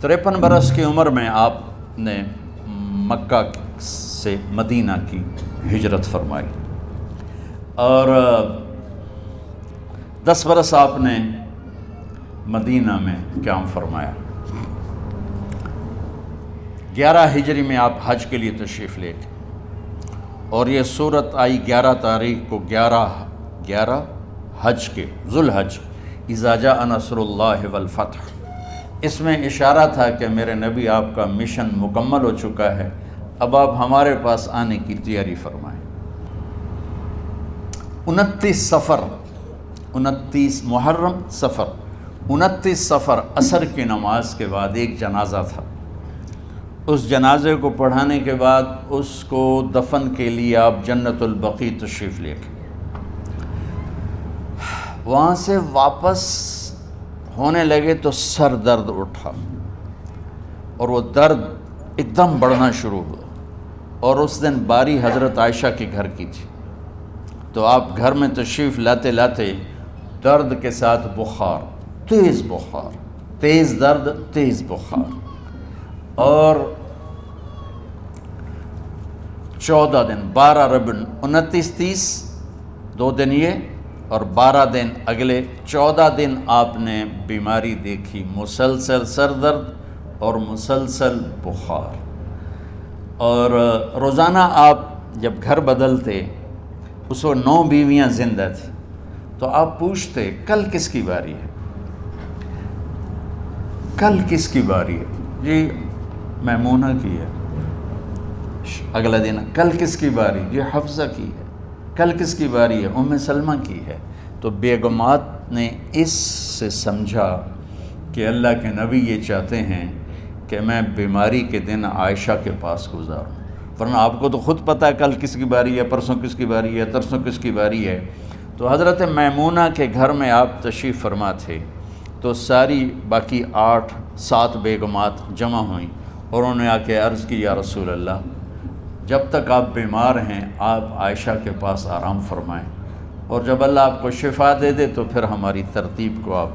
53 برس کی عمر میں آپ نے مکہ سے مدینہ کی ہجرت فرمائی، اور 10 برس آپ نے مدینہ میں قیام فرمایا۔ 11 ہجری میں آپ حج کے لیے تشریف لے گئے، اور یہ صورت آئی 11 تاریخ کو، 11 حج کے، ذوالحج، اذا جاء نصر اللہ والفتح۔ اس میں اشارہ تھا کہ میرے نبی آپ کا مشن مکمل ہو چکا ہے، اب آپ ہمارے پاس آنے کی تیاری فرمائیں۔ 29 صفر، 29 محرم صفر، 29 صفر عصر کی نماز کے بعد ایک جنازہ تھا۔ اس جنازے کو پڑھانے کے بعد اس کو دفن کے لیے آپ جنت البقیع تشریف لے گئے۔ وہاں سے واپس ہونے لگے تو سر درد اٹھا، اور وہ درد ایک دم بڑھنا شروع ہوا، اور اس دن باری حضرت عائشہ کے گھر کی تھی، تو آپ گھر میں تشریف لاتے لاتے درد کے ساتھ بخار، تیز درد، تیز بخار، اور 14 دن، 12 ربیع، 29 30 2 دن یہ، اور 12 دن اگلے 14 دن آپ نے بیماری دیکھی، مسلسل سر درد اور مسلسل بخار۔ اور روزانہ آپ جب گھر بدلتے، اس وقت 9 بیویاں زندہ تھیں، تو آپ پوچھتے کل کس کی باری ہے، کل کس کی باری ہے؟ جی میمونہ کی ہے۔ اگلا دن کل کس کی باری؟ جی حفصہ کی ہے۔ کل کس کی باری ہے؟ ام سلمہ کی ہے۔ تو بیگمات نے اس سے سمجھا کہ اللہ کے نبی یہ چاہتے ہیں کہ میں بیماری کے دن عائشہ کے پاس گزاروں، ورنہ آپ کو تو خود پتہ ہے کل کس کی باری ہے، پرسوں کس کی باری ہے، ترسوں کس کی باری ہے۔ تو حضرت میمونہ کے گھر میں آپ تشریف فرما تھے، تو ساری باقی 7 بیگمات جمع ہوئیں، اور انہوں نے آ کے عرض کی، یا رسول اللہ، جب تک آپ بیمار ہیں آپ عائشہ کے پاس آرام فرمائیں، اور جب اللہ آپ کو شفا دے دے تو پھر ہماری ترتیب کو آپ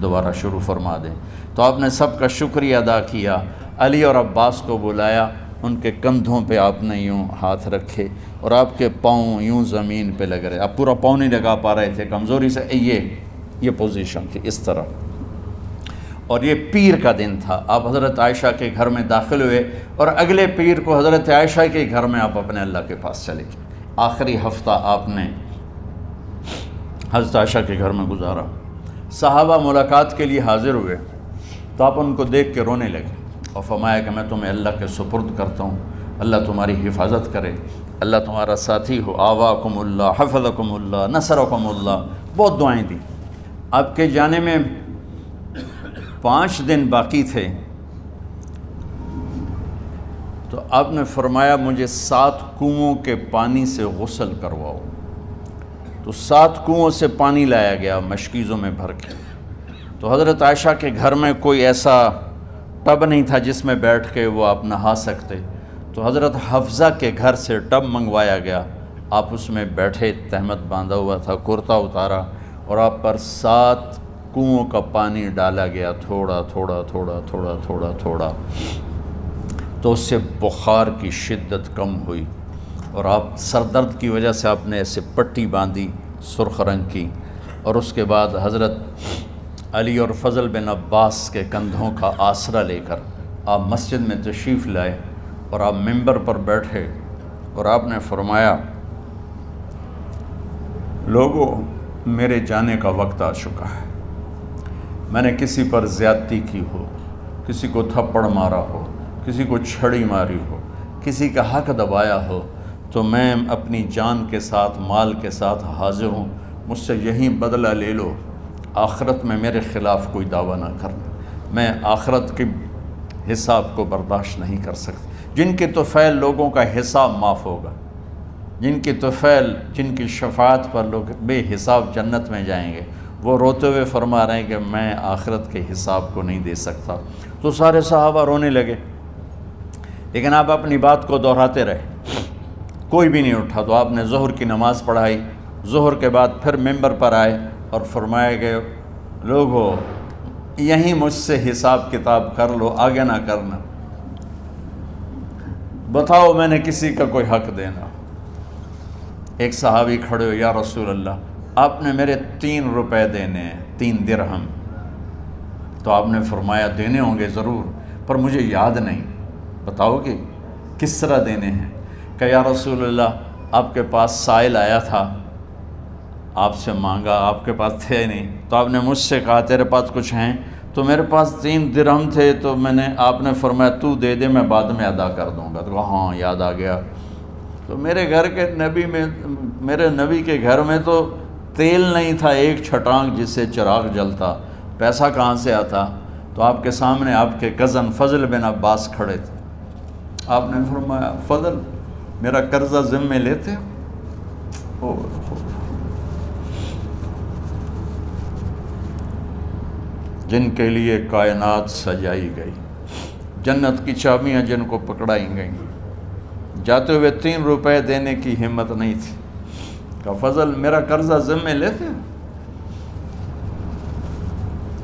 دوبارہ شروع فرما دیں۔ تو آپ نے سب کا شکریہ ادا کیا، علی اور عباس کو بلایا، ان کے کندھوں پہ آپ نے یوں ہاتھ رکھے، اور آپ کے پاؤں یوں زمین پہ لگ رہے، آپ پورا پاؤں نہیں لگا پا رہے تھے کمزوری سے، یہ پوزیشن تھی اس طرح۔ اور یہ پیر کا دن تھا، آپ حضرت عائشہ کے گھر میں داخل ہوئے، اور اگلے پیر کو حضرت عائشہ کے گھر میں آپ اپنے اللہ کے پاس چلے گئے۔ آخری ہفتہ آپ نے حضرت عائشہ کے گھر میں گزارا۔ صحابہ ملاقات کے لیے حاضر ہوئے، تو آپ ان کو دیکھ کے رونے لگے، اور فرمایا کہ میں تمہیں اللہ کے سپرد کرتا ہوں، اللہ تمہاری حفاظت کرے، اللہ تمہارا ساتھی ہو، آواکم اللہ، حفظکم اللہ، نصرکم اللہ، بہت دعائیں دیں۔ آپ کے جانے میں 5 دن باقی تھے، تو آپ نے فرمایا مجھے 7 کنوؤں کے پانی سے غسل کرواؤ۔ تو 7 کنوؤں سے پانی لایا گیا مشکیزوں میں بھر کے۔ تو حضرت عائشہ کے گھر میں کوئی ایسا ٹب نہیں تھا جس میں بیٹھ کے وہ آپ نہا سکتے، تو حضرت حفصہ کے گھر سے ٹب منگوایا گیا، آپ اس میں بیٹھے، تہمت باندھا ہوا تھا، کرتا اتارا، اور آپ پر 7 کنوؤں کا پانی ڈالا گیا، تھوڑا تھوڑا تھوڑا تھوڑا تھوڑا تھوڑا، تو اس سے بخار کی شدت کم ہوئی، اور آپ سر درد کی وجہ سے آپ نے ایسے پٹی باندھی سرخ رنگ کی، اور اس کے بعد حضرت علی اور فضل بن عباس کے کندھوں کا آسرا لے کر آپ مسجد میں تشریف لائے، اور آپ ممبر پر بیٹھے، اور آپ نے فرمایا لوگوں میرے جانے کا وقت آ چکا ہے، میں نے کسی پر زیادتی کی ہو، کسی کو تھپڑ مارا ہو، کسی کو چھڑی ماری ہو، کسی کا حق دبایا ہو، تو میں اپنی جان کے ساتھ، مال کے ساتھ حاضر ہوں، مجھ سے یہیں بدلہ لے لو، آخرت میں میرے خلاف کوئی دعویٰ نہ کرنا، میں آخرت کے حساب کو برداشت نہیں کر سکتا۔ جن کے طفیل لوگوں کا حساب معاف ہوگا، جن کی طفیل، جن کی شفاعت پر لوگ بے حساب جنت میں جائیں گے، وہ روتے ہوئے فرما رہے ہیں کہ میں آخرت کے حساب کو نہیں دے سکتا۔ تو سارے صحابہ رونے لگے، لیکن آپ اپنی بات کو دہراتے رہے، کوئی بھی نہیں اٹھا۔ تو آپ نے ظہر کی نماز پڑھائی، ظہر کے بعد پھر ممبر پر آئے اور فرمایا کہ لوگو یہیں مجھ سے حساب کتاب کر لو، آگے نہ کرنا، بتاؤ میں نے کسی کا کوئی حق دینا۔ ایک صحابی کھڑے ہو، یا رسول اللہ آپ نے میرے 3 روپے دینے ہیں، 3 درہم۔ تو آپ نے فرمایا دینے ہوں گے ضرور، پر مجھے یاد نہیں، بتاؤ گے کس طرح دینے ہیں؟ کہ یا رسول اللہ آپ کے پاس سائل آیا تھا، آپ سے مانگا، آپ کے پاس تھے نہیں، تو آپ نے مجھ سے کہا تیرے پاس کچھ ہیں؟ تو میرے پاس 3 درہم تھے، تو آپ نے فرمایا تو دے دے، میں بعد میں ادا کر دوں گا۔ تو کہا ہاں یاد آ گیا۔ تو میرے نبی کے گھر میں تو تیل نہیں تھا، ایک چھٹانگ جس سے چراغ جلتا، پیسہ کہاں سے آتا؟ تو آپ کے سامنے آپ کے کزن فضل بن عباس کھڑے تھے، آپ نے فرمایا فضل میرا قرضہ ذمے لیتے ہو؟ جن کے لیے کائنات سجائی گئی، جنت کی چابیاں جن کو پکڑائی گئیں، جاتے ہوئے 3 روپے دینے کی ہمت نہیں تھی۔ کہا فضل میرا قرضہ ذمے لیتے ہو؟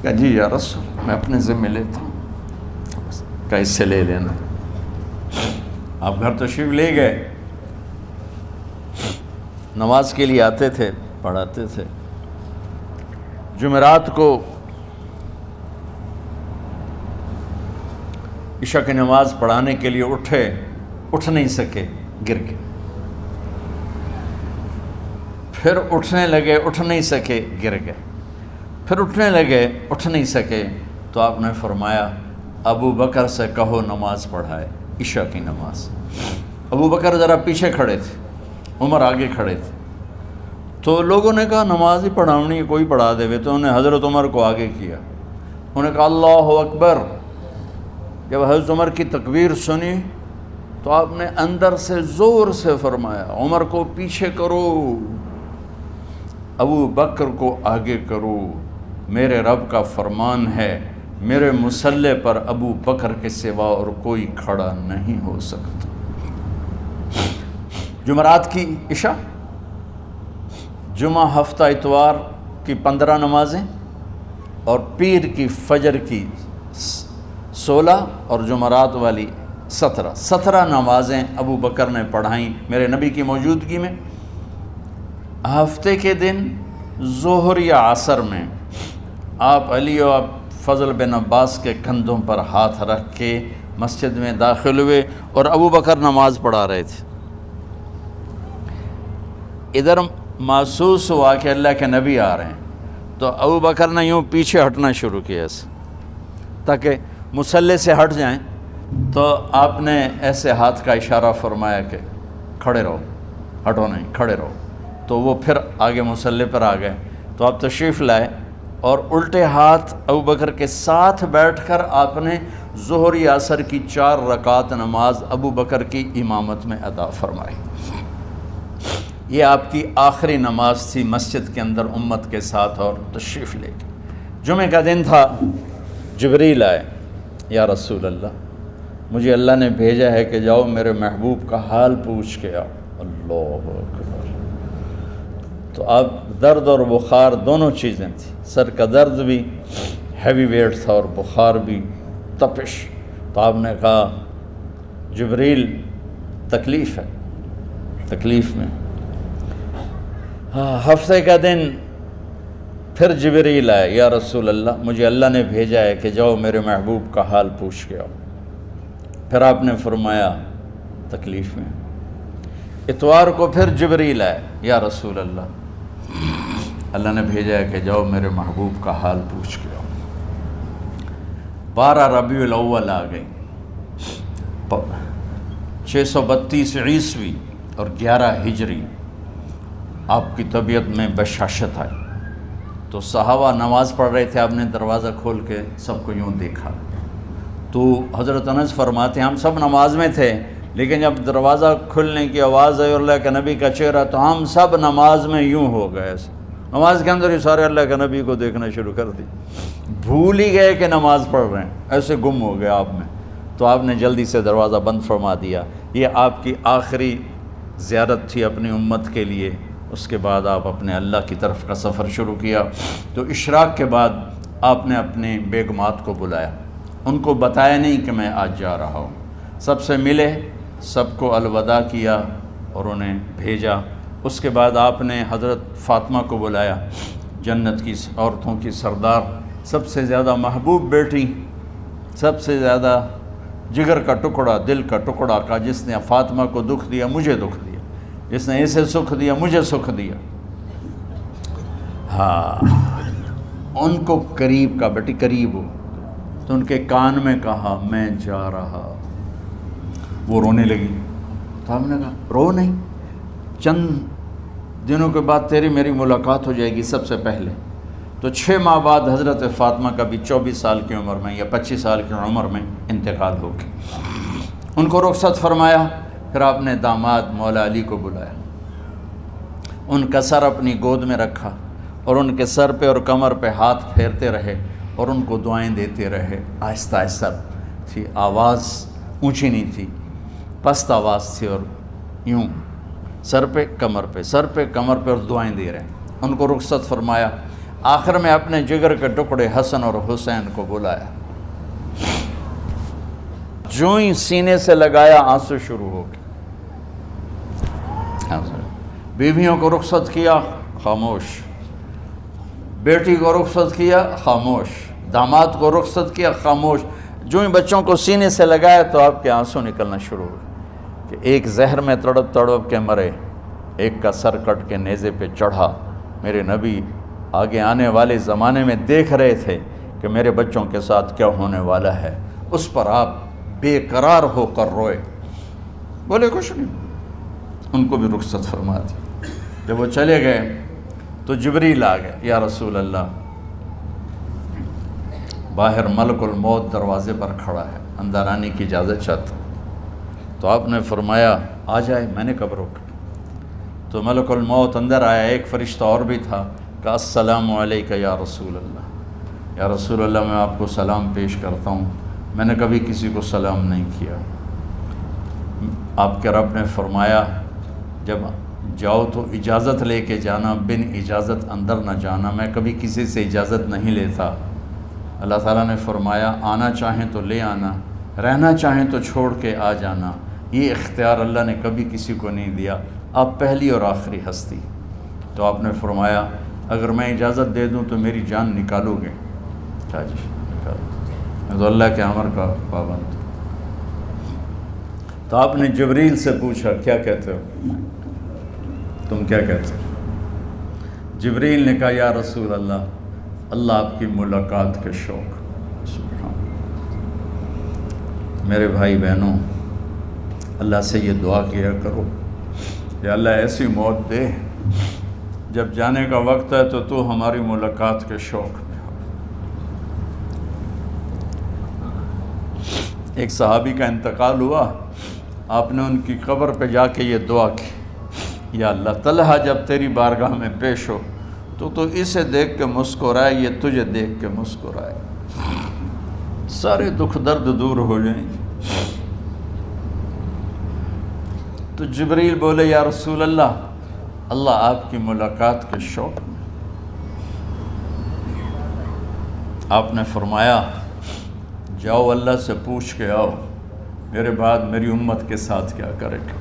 کہا جی یا رسول میں اپنے ذمے لیتا ہوں۔ کہا اس سے لے لینا۔ آپ گھر تشریف لے گئے، نماز کے لیے آتے تھے، پڑھاتے تھے۔ جمعرات کو عشاء کی نماز پڑھانے کے لیے اٹھ نہیں سکے، گر گئے، پھر اٹھنے لگے، اٹھ نہیں سکے، گر گئے، پھر اٹھنے لگے، اٹھ نہیں سکے۔ تو آپ نے فرمایا ابو بکر سے کہو نماز پڑھائے، عشاء کی نماز۔ ابو بکر ذرا پیچھے کھڑے تھے، عمر آگے کھڑے تھے۔ تو لوگوں نے کہا نماز ہی پڑھاونی، کوئی پڑھا دے۔ تو انہوں نے حضرت عمر کو آگے کیا، انہوں نے کہا اللہ اکبر۔ جب حضرت عمر کی تکبیر سنی تو آپ نے اندر سے زور سے فرمایا عمر کو پیچھے کرو، ابو بکر کو آگے کرو، میرے رب کا فرمان ہے میرے مصلی پر ابو بکر کے سوا اور کوئی کھڑا نہیں ہو سکتا۔ جمعرات کی عشاء، جمعہ ہفتہ اتوار کی 15 نمازیں، اور پیر کی فجر کی 16 اور جمعرات والی 17 نمازیں ابو بکر نے پڑھائیں میرے نبی کی موجودگی میں۔ ہفتے کے دن ظہر یا عصر میں آپ علی اور فضل بن عباس کے کندھوں پر ہاتھ رکھ کے مسجد میں داخل ہوئے اور ابو بکر نماز پڑھا رہے تھے۔ ادھر محسوس ہوا کہ اللہ کے نبی آ رہے ہیں، تو ابو بکر نے یوں پیچھے ہٹنا شروع کیا ایسے تاکہ مصلی سے ہٹ جائیں۔ تو آپ نے ایسے ہاتھ کا اشارہ فرمایا کہ کھڑے رہو، ہٹو نہیں، کھڑے رہو۔ تو وہ پھر آگے مصلی پر آ گئے۔ تو آپ تشریف لائے اور الٹے ہاتھ ابو بکر کے ساتھ بیٹھ کر آپ نے ظہر یا عصر کی 4 رکعت نماز ابو بکر کی امامت میں ادا فرمائی۔ یہ آپ کی آخری نماز تھی مسجد کے اندر امت کے ساتھ اور تشریف لے کے۔ جمعہ کا دن تھا، جبریل آئے، یا رسول اللہ مجھے اللہ نے بھیجا ہے کہ جاؤ میرے محبوب کا حال پوچھ کے آؤ۔ اللہ اکبر۔ تو اب درد اور بخار دونوں چیزیں تھیں، سر کا درد بھی ہیوی ویٹ تھا اور بخار بھی، تپش۔ تو آپ نے کہا جبریل تکلیف ہے، تکلیف میں۔ ہفتے کا دن پھر جبریل آئے، یا رسول اللہ مجھے اللہ نے بھیجا ہے کہ جاؤ میرے محبوب کا حال پوچھ کے آؤ۔ پھر آپ نے فرمایا تکلیف میں۔ اتوار کو پھر جبریل آئے، یا رسول اللہ اللہ نے بھیجا ہے کہ جاؤ میرے محبوب کا حال پوچھ کے آؤ۔ 12 ربیع الاول آ گئی، 632 عیسوی اور 11 ہجری۔ آپ کی طبیعت میں بشاشت آئی، تو صحابہ نماز پڑھ رہے تھے، آپ نے دروازہ کھول کے سب کو یوں دیکھا۔ تو حضرت انس فرماتے ہیں ہم سب نماز میں تھے، لیکن جب دروازہ کھلنے کی آواز آئی اور اللہ کے نبی کا چہرہ، تو ہم سب نماز میں یوں ہو گئے، نماز کے اندر ہی سارے اللہ کے نبی کو دیکھنا شروع کر دی، بھول ہی گئے کہ نماز پڑھ رہے ہیں، ایسے گم ہو گئے آپ میں۔ تو آپ نے جلدی سے دروازہ بند فرما دیا۔ یہ آپ کی آخری زیارت تھی اپنی امت کے لیے۔ اس کے بعد آپ اپنے اللہ کی طرف کا سفر شروع کیا۔ تو اشراق کے بعد آپ نے اپنی بیگمات کو بلایا، ان کو بتایا نہیں کہ میں آج جا رہا ہوں، سب سے ملے، سب کو الوداع کیا اور انہیں بھیجا۔ اس کے بعد آپ نے حضرت فاطمہ کو بلایا، جنت کی عورتوں کی سردار، سب سے زیادہ محبوب بیٹی، سب سے زیادہ جگر کا ٹکڑا، دل کا ٹکڑا کا، جس نے فاطمہ کو دکھ دیا مجھے دکھ دیا، جس نے اسے سکھ دیا مجھے سکھ دیا۔ ہاں، ان کو قریب کا، بیٹی قریب ہو، تو ان کے کان میں کہا میں جا رہا۔ وہ رونے لگی، تو ہم نے کہا رو نہیں، چند دنوں کے بعد تیری میری ملاقات ہو جائے گی سب سے پہلے۔ تو 6 ماہ بعد حضرت فاطمہ کا بھی 24 سال کی عمر میں یا 25 سال کی عمر میں انتقال ہو گیا۔ ان کو رخصت فرمایا، پھر آپ نے داماد مولا علی کو بلایا، ان کا سر اپنی گود میں رکھا اور ان کے سر پہ اور کمر پہ ہاتھ پھیرتے رہے اور ان کو دعائیں دیتے رہے۔ آہستہ آہستہ تھی، آواز اونچی نہیں تھی، پست آواز تھی، اور یوں سر پہ کمر پہ، سر پہ کمر پہ، اور دعائیں دے رہے ہیں۔ ان کو رخصت فرمایا، آخر میں اپنے جگر کے ٹکڑے حسن اور حسین کو بلایا، جو ہی سینے سے لگایا آنسو شروع ہو گئے۔ بیویوں کو رخصت کیا، خاموش، بیٹی کو رخصت کیا، خاموش، داماد کو رخصت کیا، خاموش، جو ہی بچوں کو سینے سے لگایا تو آپ کے آنسو نکلنا شروع ہو گئے کہ ایک زہر میں تڑپ تڑپ کے مرے، ایک کا سر کٹ کے نیزے پہ چڑھا۔ میرے نبی آگے آنے والے زمانے میں دیکھ رہے تھے کہ میرے بچوں کے ساتھ کیا ہونے والا ہے، اس پر آپ بے قرار ہو کر روئے، بولے کچھ نہیں، ان کو بھی رخصت فرما دی۔ جب وہ چلے گئے تو جبریل آ گئے، یا رسول اللہ، باہر ملک الموت دروازے پر کھڑا ہے، اندر آنے کی اجازت چاہتا۔ تو آپ نے فرمایا آ جائے، میں نے کب روکا؟ تو ملک الموت اندر آیا، ایک فرشتہ اور بھی تھا، کہا السلام علیکہ یا رسول اللہ، یا رسول اللہ میں آپ کو سلام پیش کرتا ہوں، میں نے کبھی کسی کو سلام نہیں کیا۔ آپ کے رب نے فرمایا جب جاؤ تو اجازت لے کے جانا، بن اجازت اندر نہ جانا، میں کبھی کسی سے اجازت نہیں لیتا۔ اللہ تعالیٰ نے فرمایا آنا چاہیں تو لے آنا، رہنا چاہیں تو چھوڑ کے آ جانا، یہ اختیار اللہ نے کبھی کسی کو نہیں دیا، آپ پہلی اور آخری ہستی۔ تو آپ نے فرمایا اگر میں اجازت دے دوں تو میری جان نکالو گے؟ کہا جی نکالو، میں تو اللہ کے امر کا پابند۔ تو آپ نے جبریل سے پوچھا کیا کہتے ہو، تم کیا کہتے ہو؟ جبریل نے کہا یا رسول اللہ، اللہ آپ کی ملاقات کے شوق۔ سبحان میرے بھائی بہنوں، اللہ سے یہ دعا کیا کرو یا اللہ ایسی موت دے جب جانے کا وقت ہے تو ہماری ملاقات کے شوق میں ہو۔ ایک صحابی کا انتقال ہوا، آپ نے ان کی قبر پہ جا کے یہ دعا کی، یا اللہ طلحہ جب تیری بارگاہ میں پیش ہو تو اسے دیکھ کے مسکرائے، یہ تجھے دیکھ کے مسکرائے، سارے دکھ درد دور ہو جائیں گے۔ تو جبریل بولے یا رسول اللہ، اللہ آپ کی ملاقات کے شوق میں۔ آپ نے فرمایا جاؤ اللہ سے پوچھ کے آؤ میرے بعد میری امت کے ساتھ کیا کرے گا،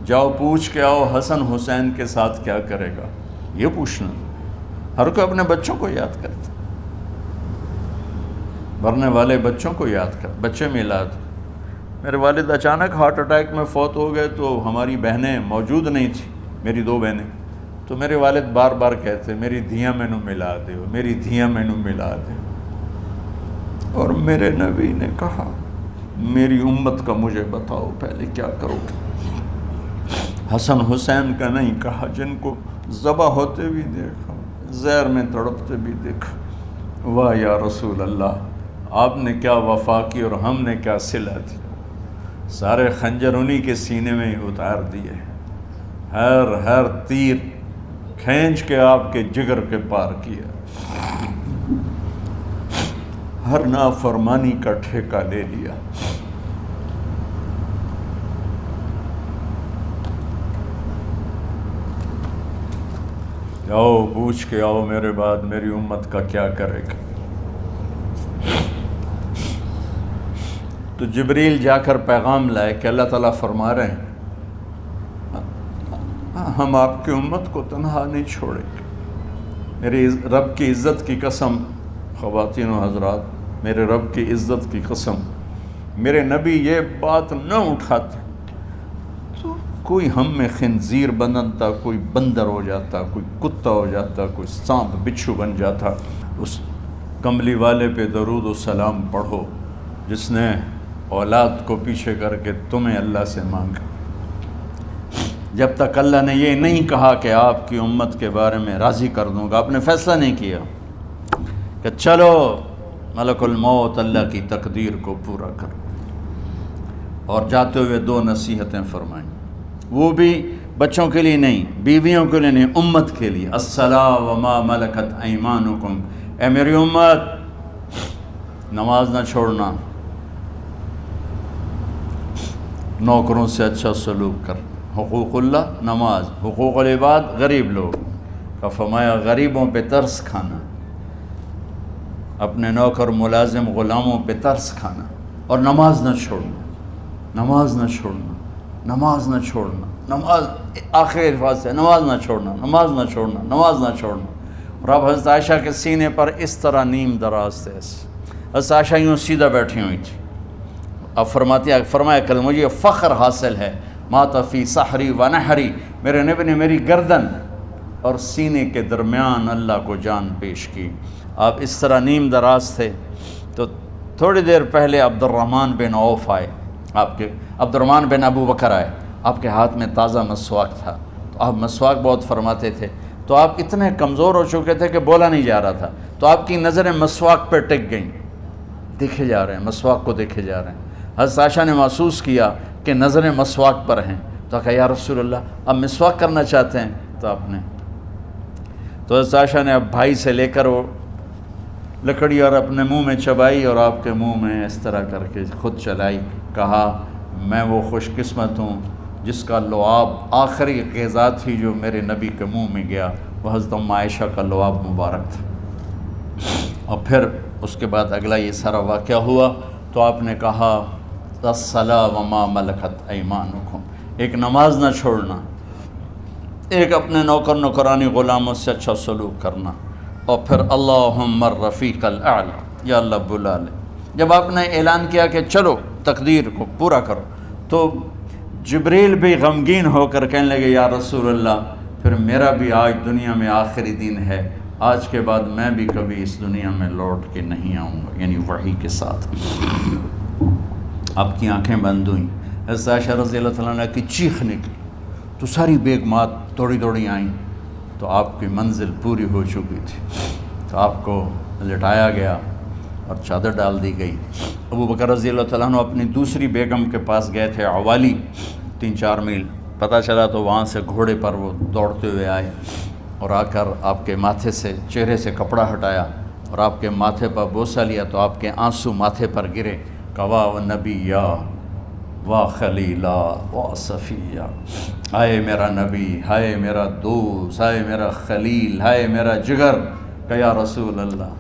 جاؤ پوچھ کے آؤ حسن حسین کے ساتھ کیا کرے گا۔ یہ پوچھنا، ہر کوئی اپنے بچوں کو یاد کرتا، مرنے والے بچوں کو یاد کر، بچے میلاد۔ میرے والد اچانک ہارٹ اٹیک میں فوت ہو گئے تو ہماری بہنیں موجود نہیں تھیں، میری 2 بہنیں، تو میرے والد بار بار کہتے میری دھیاں مینوں ملا دیو، میری دھیاں مینوں ملا دیو۔ اور میرے نبی نے کہا میری امت کا مجھے بتاؤ پہلے کیا کرو گے۔ حسن حسین کا نہیں کہا، جن کو ذبح ہوتے بھی دیکھا، زہر میں تڑپتے بھی دیکھا۔ واہ یا رسول اللہ، آپ نے کیا وفا کی اور ہم نے کیا صلہ دی، سارے خنجر انہی کے سینے میں ہی اتار دیے، ہر تیر کھینچ کے آپ کے جگر کے پار کیا، ہر نافرمانی کا ٹھیکہ لے لیا۔ آؤ پوچھ کے آؤ میرے بعد میری امت کا کیا کرے گا۔ تو جبریل جا کر پیغام لائے کہ اللہ تعالیٰ فرما رہے ہیں ہم آپ کی امت کو تنہا نہیں چھوڑیں گے۔ میرے رب کی عزت کی قسم، خواتین و حضرات، میرے رب کی عزت کی قسم، میرے نبی یہ بات نہ اٹھاتے تو کوئی ہم میں خنزیر بنتا، کوئی بندر ہو جاتا، کوئی کتا ہو جاتا، کوئی سانپ بچھو بن جاتا۔ اس کملی والے پہ درود و سلام پڑھو جس نے اولاد کو پیچھے کر کے تمہیں اللہ سے مانگا۔ جب تک اللہ نے یہ نہیں کہا کہ آپ کی امت کے بارے میں راضی کر دوں گا، آپ نے فیصلہ نہیں کیا کہ چلو ملک الموت اللہ کی تقدیر کو پورا کر، اور جاتے ہوئے 2 نصیحتیں فرمائیں، وہ بھی بچوں کے لیے نہیں، بیویوں کے لیے نہیں، امت کے لیے۔ الصلاۃ وما ملکت ایمانکم، اے میری امت نماز نہ چھوڑنا، نوکروں سے اچھا سلوک کر، حقوق اللہ نماز، حقوق العباد غریب لوگ کا فرمایا غریبوں پہ ترس کھانا، اپنے نوکر ملازم غلاموں پہ ترس کھانا، اور نماز نہ چھوڑنا، نماز نہ چھوڑنا، نماز نہ چھوڑنا، نماز آخری الفاظ سے نماز نہ چھوڑنا، نماز نہ چھوڑنا، نماز نہ چھوڑنا۔ اور اب حضرت عائشہ کے سینے پر اس طرح نیم دراز تھے، حضرت عائشہ یوں سیدھا بیٹھی ہوئی تھی۔ اب فرمایا کہ مجھے فخر حاصل ہے، مات فی سحری و نحری، میرے نبی نے میری گردن اور سینے کے درمیان اللہ کو جان پیش کی۔ آپ اس طرح نیم دراز تھے تو تھوڑی دیر پہلے عبد الرحمن بن عوف آئے، عبد الرحمن بن ابو بکر آئے، آپ کے ہاتھ میں تازہ مسواک تھا، تو آپ مسواک بہت فرماتے تھے، تو آپ اتنے کمزور ہو چکے تھے کہ بولا نہیں جا رہا تھا، تو آپ کی نظریں مسواک پہ ٹک گئیں، دیکھے جا رہے ہیں، مسواک کو دیکھے جا رہے ہیں۔ حضرت عائشہ نے محسوس کیا کہ نظریں مسواک پر ہیں، تو کہا یا رسول اللہ اب مسواک کرنا چاہتے ہیں، تو حضرت عائشہ نے اب بھائی سے لے کر وہ لکڑی اور اپنے منہ میں چبائی اور آپ کے منہ میں اس طرح کر کے خود چلائی، کہا میں وہ خوش قسمت ہوں جس کا لعاب آخری غذا تھی جو میرے نبی کے منہ میں گیا، وہ حضرت ام عائشہ کا لعاب مبارک تھا۔ اور پھر اس کے بعد اگلا یہ سارا واقعہ ہوا، تو آپ نے کہا الصلاۃ وما ملکت ایمانکم، ایک نماز نہ چھوڑنا، ایک اپنے نوکر نوکرانی غلاموں سے اچھا سلوک کرنا، اور پھر اللہم الرفیق الاعلی، یا اللہ بلا لے۔ جب آپ نے اعلان کیا کہ چلو تقدیر کو پورا کرو، تو جبریل بھی غمگین ہو کر کہنے لگے یا رسول اللہ پھر میرا بھی آج دنیا میں آخری دن ہے، آج کے بعد میں بھی کبھی اس دنیا میں لوٹ کے نہیں آؤں گا، یعنی وحی کے ساتھ۔ آپ کی آنکھیں بند ہوئیں، حضرت عائشہ رضی اللہ تعالیٰ عنہ کی چیخ نکلی، تو ساری بیگمات دوڑی آئیں، تو آپ کی منزل پوری ہو چکی تھی، تو آپ کو لٹایا گیا اور چادر ڈال دی گئی۔ ابو بکر رضی اللہ تعالیٰ عنہ اپنی دوسری بیگم کے پاس گئے تھے عوالی، 3-4 میل، پتہ چلا تو وہاں سے گھوڑے پر وہ دوڑتے ہوئے آئے اور آ کر آپ کے ماتھے سے چہرے سے کپڑا ہٹایا اور آپ کے ماتھے پر بوسہ لیا، تو آپ کے آنسو ماتھے پر گرے، کہ واہ نبیّا واہ خلیلا واہ صفیہ، ہائے میرا نبی، ہائے میرا دوست، ہائے میرا خلیل، ہائے میرا جگر، کہ یا رسول اللہ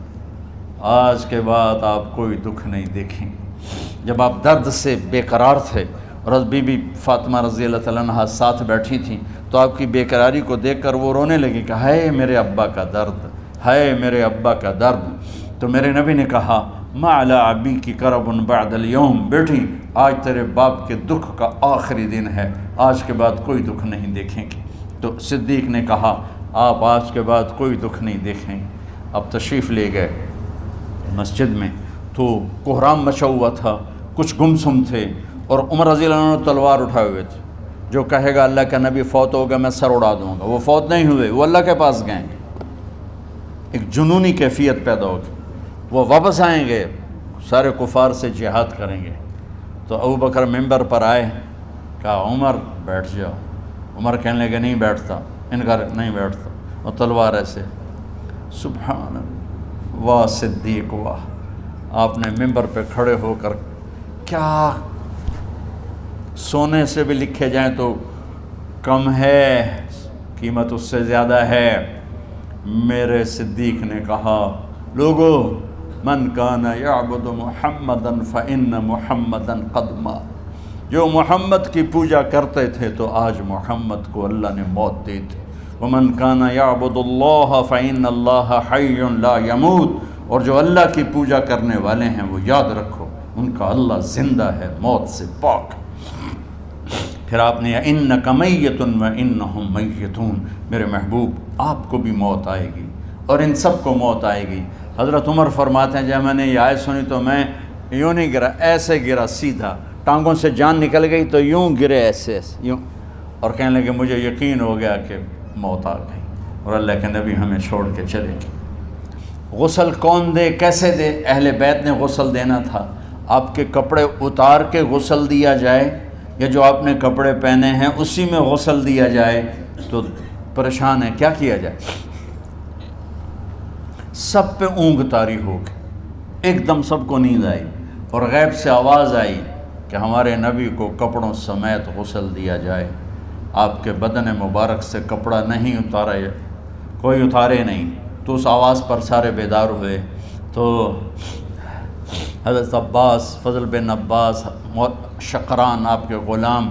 آج کے بعد آپ کوئی دکھ نہیں دیکھیں گے۔ جب آپ درد سے بے قرار تھے اور بی بی فاطمہ رضی اللہ تعالیٰ عنہ ساتھ بیٹھی تھیں، تو آپ کی بے قراری کو دیکھ کر وہ رونے لگی کہ ہائے میرے ابا کا درد، ہائے میرے ابا کا درد۔ تو میرے نبی نے کہا ما علی ابی کی کرب بعد اليوم، بیٹی آج تیرے باپ کے دکھ کا آخری دن ہے، آج کے بعد کوئی دکھ نہیں دیکھیں گے۔ تو صدیق نے کہا آپ آج کے بعد کوئی دکھ نہیں دیکھیں گے۔ اب تشریف لے گئے مسجد میں، تو کوہرام مچا ہوا تھا، کچھ گمسم تھے، اور عمر رضی اللہ عنہ تلوار اٹھائے ہوئے تھے، جو کہے گا اللہ کا نبی فوت ہوگا میں سر اڑا دوں گا، وہ فوت نہیں ہوئے، وہ اللہ کے پاس گئے، ایک جنونی کیفیت پیدا ہوگی، وہ واپس آئیں گے، سارے کفار سے جہاد کریں گے۔ تو ابو بکر ممبر پر آئے، کہا عمر بیٹھ جاؤ، عمر کہنے لگے نہیں بیٹھتا، انکار نہیں بیٹھتا، اور تلوار ایسے، سبحان اللہ، واہ صدیق واہ۔ آپ نے ممبر پہ کھڑے ہو کر، کیا سونے سے بھی لکھے جائیں تو کم ہے، قیمت اس سے زیادہ ہے، میرے صدیق نے کہا لوگو من کان یعبد محمدا فإن محمدا قد مات، جو محمد کی پوجا کرتے تھے تو آج محمد کو اللہ نے موت دی تھی۔ ومن کان یعبد اللہ فإن اللہ حی لا یموت، اور جو اللہ کی پوجا کرنے والے ہیں وہ یاد رکھو ان کا اللہ زندہ ہے، موت سے پاک۔ پھر آپ نے انک میت وانہم میتون، میرے محبوب آپ کو بھی موت آئے گی اور ان سب کو موت آئے گی۔ حضرت عمر فرماتے ہیں جب میں نے یہ آیت سنی تو میں یوں نہیں گرا، ایسے گرا سیدھا، ٹانگوں سے جان نکل گئی تو یوں گرے ایسے یوں، اور کہنے لگے مجھے یقین ہو گیا کہ موت آ گئی اور اللہ کے نبی ہمیں چھوڑ کے چلے گئے۔ غسل کون دے، کیسے دے؟ اہل بیت نے غسل دینا تھا۔ آپ کے کپڑے اتار کے غسل دیا جائے یا جو آپ نے کپڑے پہنے ہیں اسی میں غسل دیا جائے تو پریشان ہے، کیا کیا جائے؟ سب پہ اونگ طاری ہو گئی، ایک دم سب کو نیند آئی اور غیب سے آواز آئی کہ ہمارے نبی کو کپڑوں سمیت غسل دیا جائے۔ آپ کے بدن مبارک سے کپڑا نہیں اتارا، کوئی اتارے نہیں، تو اس آواز پر سارے بیدار ہوئے۔ تو حضرت عباس، فضل بن عباس، شقران آپ کے غلام،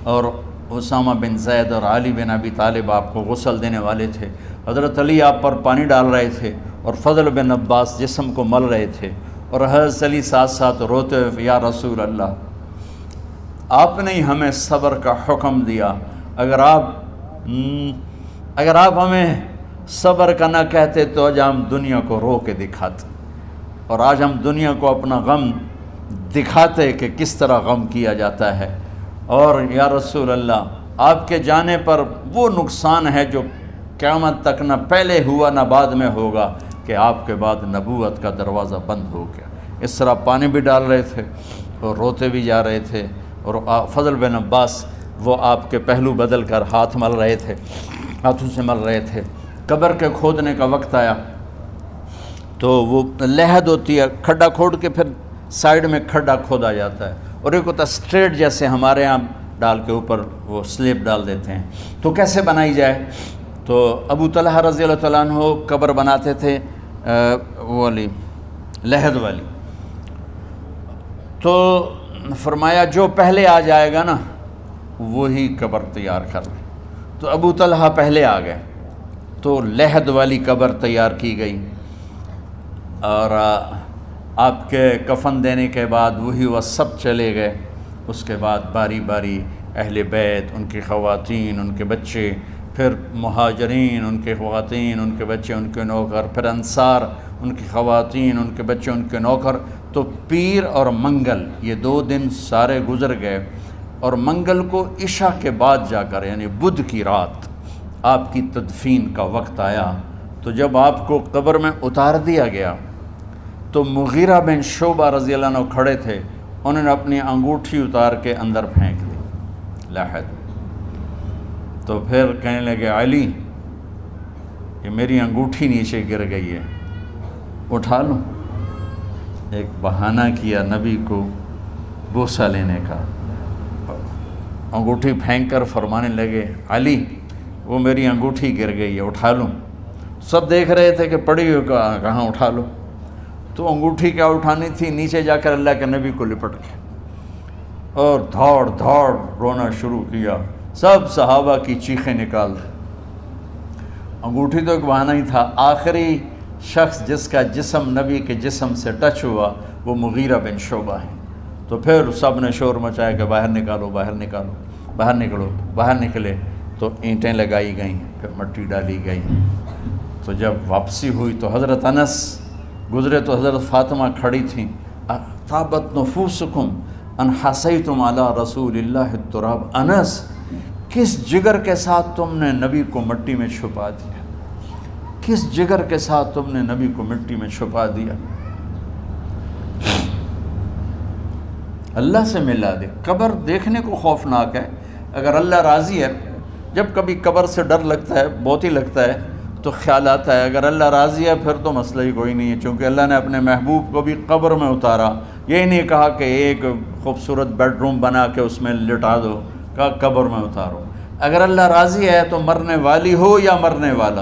اور اسامہ بن زید اور علی بن ابی طالب آپ کو غسل دینے والے تھے۔ حضرت علی آپ پر پانی ڈال رہے تھے اور فضل بن عباس جسم کو مل رہے تھے، اور حضرت علی ساتھ ساتھ روتے ہوئے یا رسول اللہ آپ نے ہی ہمیں صبر کا حکم دیا، اگر آپ ہمیں صبر کا نہ کہتے تو آج ہم دنیا کو رو کے دکھاتے، اور آج ہم دنیا کو اپنا غم دکھاتے کہ کس طرح غم کیا جاتا ہے۔ اور یا رسول اللہ آپ کے جانے پر وہ نقصان ہے جو قیامت تک نہ پہلے ہوا نہ بعد میں ہوگا کہ آپ کے بعد نبوت کا دروازہ بند ہو گیا۔ اس طرح پانی بھی ڈال رہے تھے اور روتے بھی جا رہے تھے، اور فضل بن عباس وہ آپ کے پہلو بدل کر ہاتھ مل رہے تھے، ہاتھوں سے مل رہے تھے۔ قبر کے کھودنے کا وقت آیا تو وہ لحد ہوتی ہے، کھڈا کھود کے پھر سائیڈ میں کھڈا کھودا جاتا ہے، اور ایک ہوتا اسٹریٹ جیسے ہمارے ہاں ڈال کے اوپر وہ سلیب ڈال دیتے ہیں، تو کیسے بنائی جائے؟ تو ابو طلحہ رضی اللہ تعالیٰ عنہ قبر بناتے تھے وہ والی لحد والی، تو فرمایا جو پہلے آ جائے گا نا وہی قبر تیار کر لے۔ تو ابو طلحہ پہلے آ گئے تو لحد والی قبر تیار کی گئی، اور آپ کے کفن دینے کے بعد وہی وہ سب چلے گئے۔ اس کے بعد باری باری اہل بیت، ان کی خواتین، ان کے بچے، پھر مہاجرین، ان کے خواتین، ان کے بچے، ان کے نوکر، پھر انصار، ان کی خواتین، ان کے بچے، ان کے نوکر۔ تو پیر اور منگل یہ 2 دن سارے گزر گئے، اور منگل کو عشاء کے بعد جا کر یعنی بدھ کی رات آپ کی تدفین کا وقت آیا۔ تو جب آپ کو قبر میں اتار دیا گیا تو مغیرہ بن شعبہ رضی اللہ عنہ کھڑے تھے، انہوں نے اپنی انگوٹھی اتار کے اندر پھینک دی لحد۔ تو پھر کہنے لگے علی یہ میری انگوٹھی نیچے گر گئی ہے، اٹھا لوں۔ ایک بہانہ کیا نبی کو بوسہ لینے کا، انگوٹھی پھینک کر فرمانے لگے علی وہ میری انگوٹھی گر گئی ہے، اٹھا لوں۔ سب دیکھ رہے تھے کہ پڑی ہو کہاں اٹھا لو، تو انگوٹھی کیا اٹھانی تھی، نیچے جا کر اللہ کے نبی کو لپٹ کے اور دھاڑ دھاڑ رونا شروع کیا۔ سب صحابہ کی چیخیں نکال دی۔ انگوٹھی تو ایک بہانہ ہی تھا، آخری شخص جس کا جسم نبی کے جسم سے ٹچ ہوا وہ مغیرہ بن شعبہ ہے۔ تو پھر سب نے شور مچایا کہ باہر نکالو، باہر نکالو، باہر نکلو۔ باہر نکلے تو اینٹیں لگائی گئیں، پھر مٹی ڈالی گئی۔ تو جب واپسی ہوئی تو حضرت انس گزرے تو حضرت فاطمہ کھڑی تھیں، طابت نفوسکم ان حسیتم علی رسول اللہ التراب۔ انس کس جگر کے ساتھ تم نے نبی کو مٹی میں چھپا دیا، کس جگر کے ساتھ تم نے نبی کو مٹی میں چھپا دیا۔ اللہ سے ملا دے۔ قبر دیکھنے کو خوفناک ہے، اگر اللہ راضی ہے، جب کبھی قبر سے ڈر لگتا ہے، بہت ہی لگتا ہے تو خیال آتا ہے اگر اللہ راضی ہے پھر تو مسئلہ ہی کوئی نہیں ہے، چونکہ اللہ نے اپنے محبوب کو بھی قبر میں اتارا۔ یہ نہیں کہا کہ ایک خوبصورت بیڈ روم بنا کے اس میں لٹا دو، کہا قبر میں اتارو۔ اگر اللہ راضی ہے تو مرنے والی ہو یا مرنے والا